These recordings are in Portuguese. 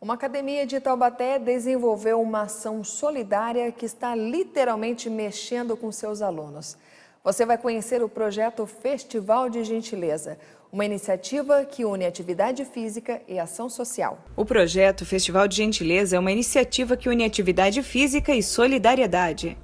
Uma academia de Taubaté desenvolveu uma ação solidária que está literalmente mexendo com seus alunos. Você vai conhecer o projeto Festival de Gentileza, uma iniciativa que une atividade física e ação social. O projeto Festival de Gentileza é uma iniciativa que une atividade física e solidariedade.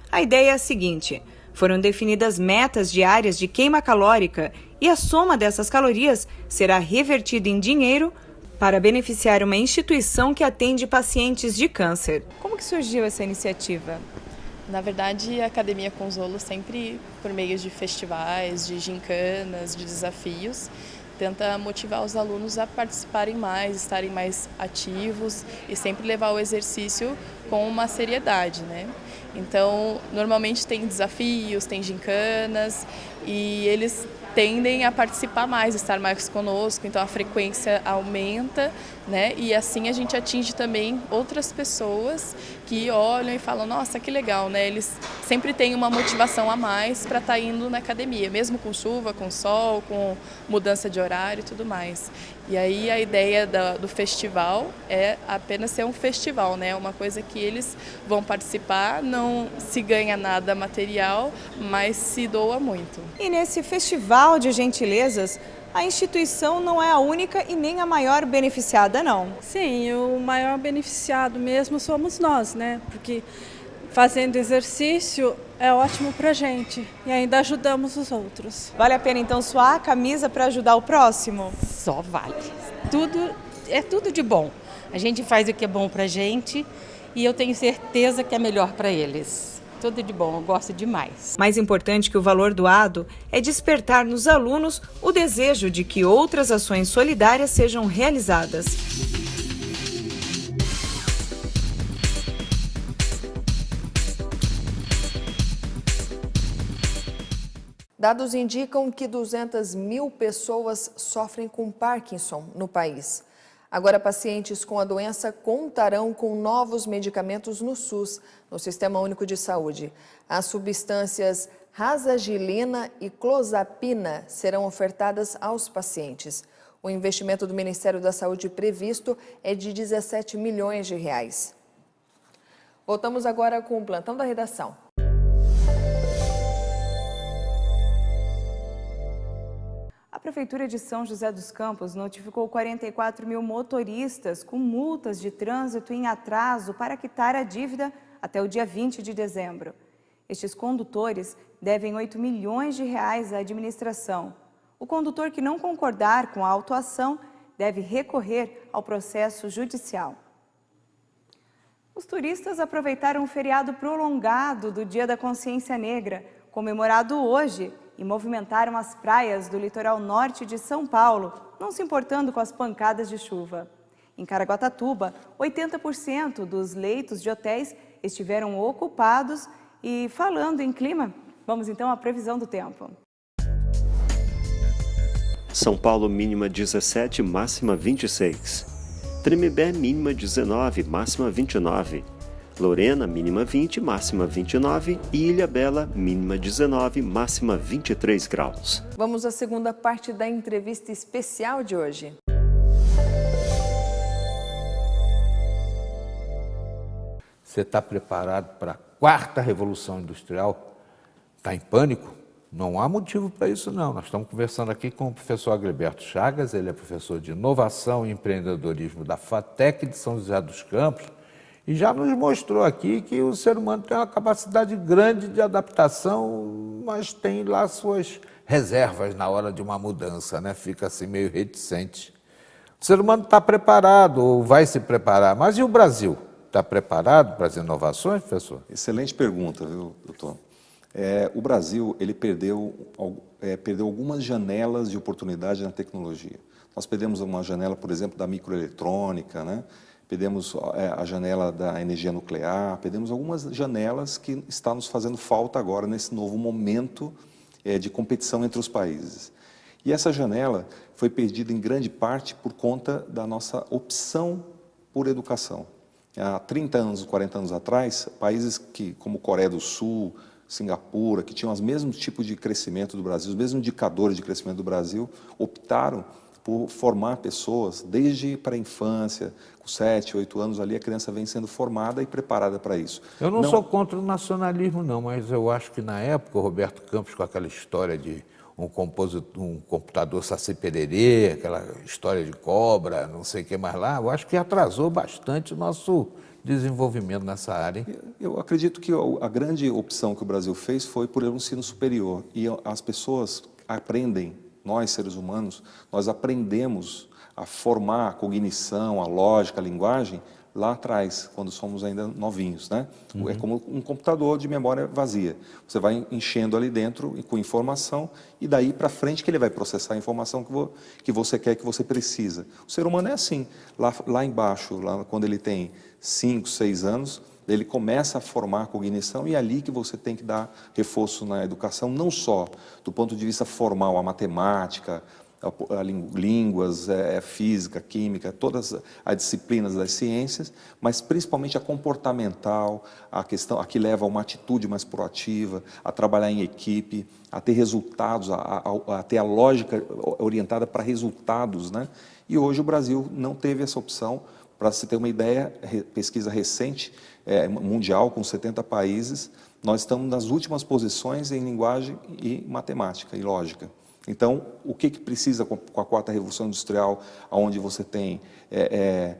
A ideia é a seguinte: foram definidas metas diárias de queima calórica e a soma dessas calorias será revertida em dinheiro para beneficiar uma instituição que atende pacientes de câncer. Como que surgiu essa iniciativa? Na verdade, a Academia Consolo sempre, por meio de festivais, de gincanas, de desafios, tenta motivar os alunos a participarem mais, estarem mais ativos e sempre levar o exercício com uma seriedade, né? Então, normalmente tem desafios, tem gincanas e eles tendem a participar mais, estar mais conosco, então a frequência aumenta, né? E assim a gente atinge também outras pessoas que olham e falam, nossa, que legal, né? Eles sempre têm uma motivação a mais para estar indo na academia, mesmo com chuva, com sol, com mudança de horário e tudo mais. E aí a ideia do festival é apenas ser um festival, né? Uma coisa que eles vão participar, não se ganha nada material, mas se doa muito. E nesse Festival de Gentilezas, a instituição não é a única e nem a maior beneficiada, não. Sim, o maior beneficiado mesmo somos nós, né? Porque fazendo exercício é ótimo pra gente e ainda ajudamos os outros. Vale a pena então suar a camisa para ajudar o próximo? Só vale. É tudo de bom. A gente faz o que é bom pra gente e eu tenho certeza que é melhor para eles. Tudo de bom, eu gosto demais. Mais importante que o valor doado é despertar nos alunos o desejo de que outras ações solidárias sejam realizadas. Dados indicam que 200 mil pessoas sofrem com Parkinson no país. Agora, pacientes com a doença contarão com novos medicamentos no SUS, no Sistema Único de Saúde. As substâncias rasagilina e clozapina serão ofertadas aos pacientes. O investimento do Ministério da Saúde previsto é de 17 milhões de reais. Voltamos agora com o Plantão da Redação. A Prefeitura de São José dos Campos notificou 44 mil motoristas com multas de trânsito em atraso para quitar a dívida até o dia 20 de dezembro. Estes condutores devem 8 milhões de reais à administração. O condutor que não concordar com a autuação deve recorrer ao processo judicial. Os turistas aproveitaram o feriado prolongado do Dia da Consciência Negra, comemorado hoje, e movimentaram as praias do litoral norte de São Paulo, não se importando com as pancadas de chuva. Em Caraguatatuba, 80% dos leitos de hotéis estiveram ocupados e, falando em clima, vamos então à previsão do tempo. São Paulo mínima 17, máxima 26. Tremembé mínima 19, máxima 29. Lorena, mínima 20, máxima 29 e Ilhabela, mínima 19, máxima 23 graus. Vamos à segunda parte da entrevista especial de hoje. Você está preparado para a quarta revolução industrial? Está em pânico? Não há motivo para isso não. Nós estamos conversando aqui com o professor Agriberto Chagas, ele é professor de Inovação e Empreendedorismo da FATEC de São José dos Campos, e já nos mostrou aqui que o ser humano tem uma capacidade grande de adaptação, mas tem lá suas reservas na hora de uma mudança, né? Fica assim meio reticente. O ser humano está preparado, ou vai se preparar, mas e o Brasil? Está preparado para as inovações, professor? Excelente pergunta, viu, doutor? O Brasil ele perdeu algumas janelas de oportunidade na tecnologia. Nós perdemos uma janela, por exemplo, da microeletrônica, né? Perdemos a janela da energia nuclear, perdemos algumas janelas que estão nos fazendo falta agora nesse novo momento de competição entre os países. E essa janela foi perdida em grande parte por conta da nossa opção por educação. Há 30 anos, 40 anos atrás, países como Coreia do Sul, Singapura, que tinham os mesmos tipos de crescimento do Brasil, os mesmos indicadores de crescimento do Brasil, optaram por formar pessoas desde para a infância, com 7, 8 anos ali, a criança vem sendo formada e preparada para isso. Eu não sou contra o nacionalismo, não, mas eu acho que na época o Roberto Campos, com aquela história de um computador Saci Pererê, aquela história de cobra, não sei o que mais lá, eu acho que atrasou bastante o nosso desenvolvimento nessa área. Hein? Eu acredito que a grande opção que o Brasil fez foi por um ensino superior. E as pessoas aprendem, nós seres humanos, nós aprendemos a formar a cognição, a lógica, a linguagem, lá atrás, quando somos ainda novinhos, né? É como um computador de memória vazia. Você vai enchendo ali dentro com informação e daí para frente que ele vai processar a informação que você quer, que você precisa. O ser humano é assim. Lá embaixo, quando ele tem 5, 6 anos, ele começa a formar a cognição e é ali que você tem que dar reforço na educação, não só do ponto de vista formal, a matemática, línguas, física, química, todas as disciplinas das ciências, mas principalmente a comportamental, a que leva a uma atitude mais proativa, a trabalhar em equipe, a ter resultados, a ter a lógica orientada para resultados, né? E hoje o Brasil não teve essa opção. Para se ter uma ideia, pesquisa recente, mundial, com 70 países, nós estamos nas últimas posições em linguagem e matemática e lógica. Então, o que precisa com a 4ª Revolução Industrial, onde você tem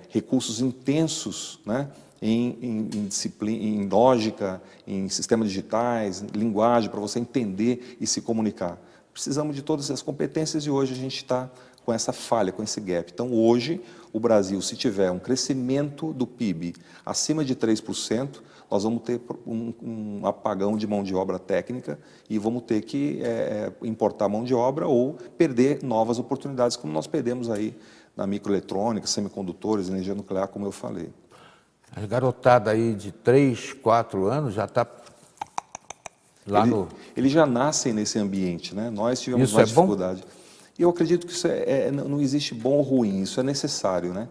recursos intensos, né, em disciplina, em lógica, em sistemas digitais, linguagem, para você entender e se comunicar? Precisamos de todas essas competências e hoje a gente está com essa falha, com esse gap. Então, hoje, o Brasil, se tiver um crescimento do PIB acima de 3%, nós vamos ter um apagão de mão de obra técnica e vamos ter que importar mão de obra ou perder novas oportunidades, como nós perdemos aí na microeletrônica, semicondutores, energia nuclear, como eu falei. A garotada aí de 3, 4 anos já está lá Eles já nascem nesse ambiente, né? Nós tivemos mais dificuldade. E eu acredito que isso não existe bom ou ruim, isso é necessário, né?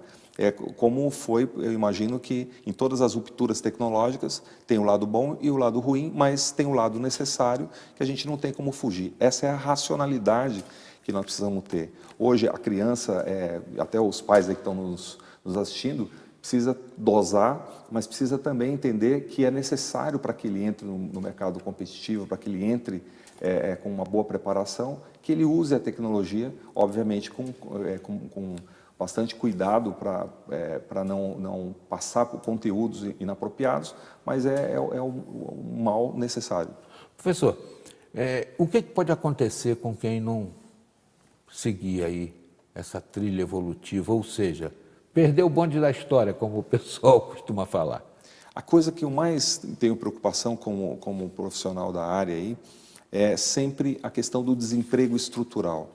Como foi, eu imagino que em todas as rupturas tecnológicas tem o lado bom e o lado ruim, mas tem o lado necessário que a gente não tem como fugir. Essa é a racionalidade que nós precisamos ter. Hoje a criança, até os pais aí que estão nos assistindo, precisa dosar, mas precisa também entender que é necessário para que ele entre no mercado competitivo, para que ele entre com uma boa preparação, que ele use a tecnologia, obviamente com bastante cuidado para não passar por conteúdos inapropriados, mas é um mal necessário. Professor, o que pode acontecer com quem não seguir aí essa trilha evolutiva, ou seja, perder o bonde da história, como o pessoal costuma falar? A coisa que eu mais tenho preocupação como profissional da área aí, é sempre a questão do desemprego estrutural.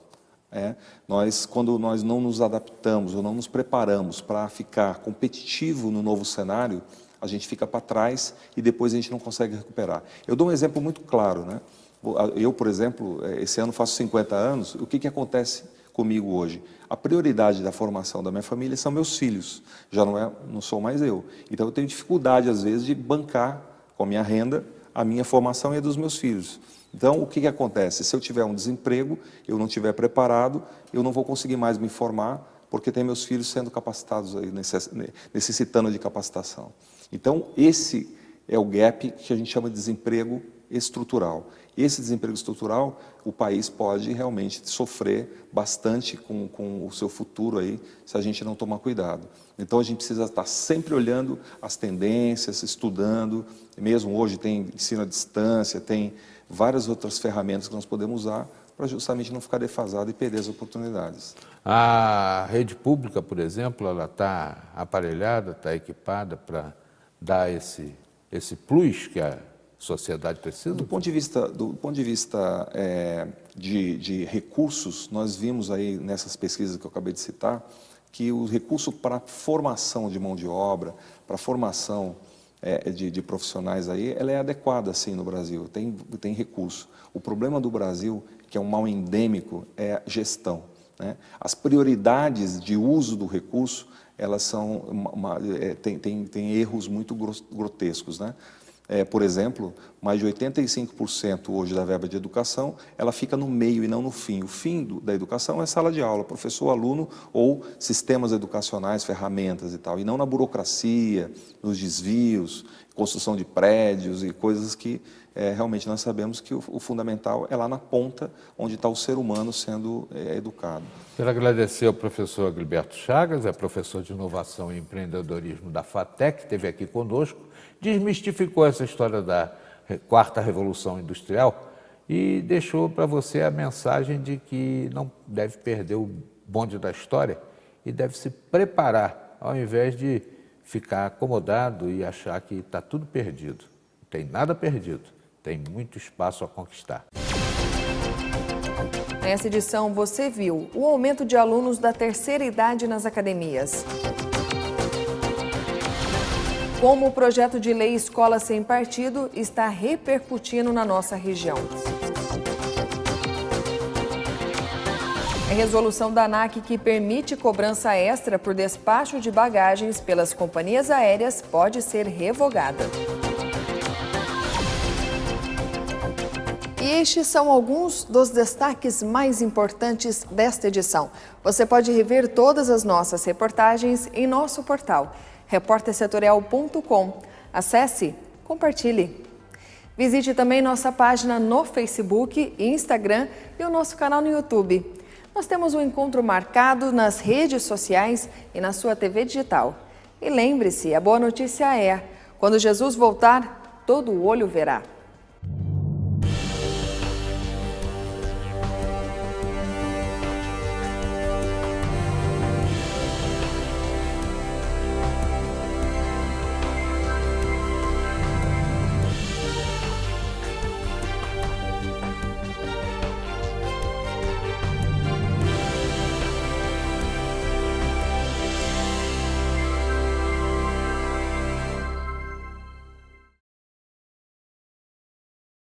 Quando nós não nos adaptamos ou não nos preparamos para ficar competitivo no novo cenário, a gente fica para trás e depois a gente não consegue recuperar. Eu dou um exemplo muito claro, né? Eu, por exemplo, esse ano faço 50 anos, o que acontece comigo hoje? A prioridade da formação da minha família são meus filhos, já não sou mais eu. Então eu tenho dificuldade, às vezes, de bancar com a minha renda a minha formação e a dos meus filhos. Então, o que acontece? Se eu tiver um desemprego, eu não estiver preparado, eu não vou conseguir mais me formar, porque tem meus filhos sendo capacitados, aí, necessitando de capacitação. Então, esse é o gap que a gente chama de desemprego estrutural. Esse desemprego estrutural, o país pode realmente sofrer bastante com o seu futuro aí, se a gente não tomar cuidado. Então, a gente precisa estar sempre olhando as tendências, estudando. Mesmo hoje tem ensino à distância, tem várias outras ferramentas que nós podemos usar para justamente não ficar defasado e perder as oportunidades. A rede pública, por exemplo, ela está aparelhada, está equipada para dar esse plus que a sociedade precisa? Do ponto de vista de recursos, nós vimos aí nessas pesquisas que eu acabei de citar, que o recurso para formação de mão de obra, para formação de profissionais aí, ela é adequada assim no Brasil, tem recurso. O problema do Brasil, que é um mal endêmico, é a gestão, né? As prioridades de uso do recurso, elas são tem erros muito grotescos, né? Por exemplo, mais de 85% hoje da verba de educação, ela fica no meio e não no fim. O fim da educação é sala de aula, professor, aluno ou sistemas educacionais, ferramentas e tal, e não na burocracia, nos desvios, construção de prédios e coisas que realmente nós sabemos que o fundamental é lá na ponta, onde está o ser humano sendo educado. Quero agradecer ao professor Agilberto Chagas, é professor de Inovação e Empreendedorismo da FATEC, que esteve aqui conosco, desmistificou essa história da quarta revolução industrial e deixou para você a mensagem de que não deve perder o bonde da história e deve se preparar, ao invés de ficar acomodado e achar que está tudo perdido. Não tem nada perdido, tem muito espaço a conquistar. Nessa edição, você viu o aumento de alunos da terceira idade nas academias. Como o projeto de lei Escola Sem Partido está repercutindo na nossa região. A resolução da ANAC que permite cobrança extra por despacho de bagagens pelas companhias aéreas pode ser revogada. E estes são alguns dos destaques mais importantes desta edição. Você pode rever todas as nossas reportagens em nosso portal repórtersetorial.com. Acesse, compartilhe. Visite também nossa página no Facebook, Instagram e o nosso canal no YouTube. Nós temos um encontro marcado nas redes sociais e na sua TV digital. E lembre-se, a boa notícia é: quando Jesus voltar, todo olho verá.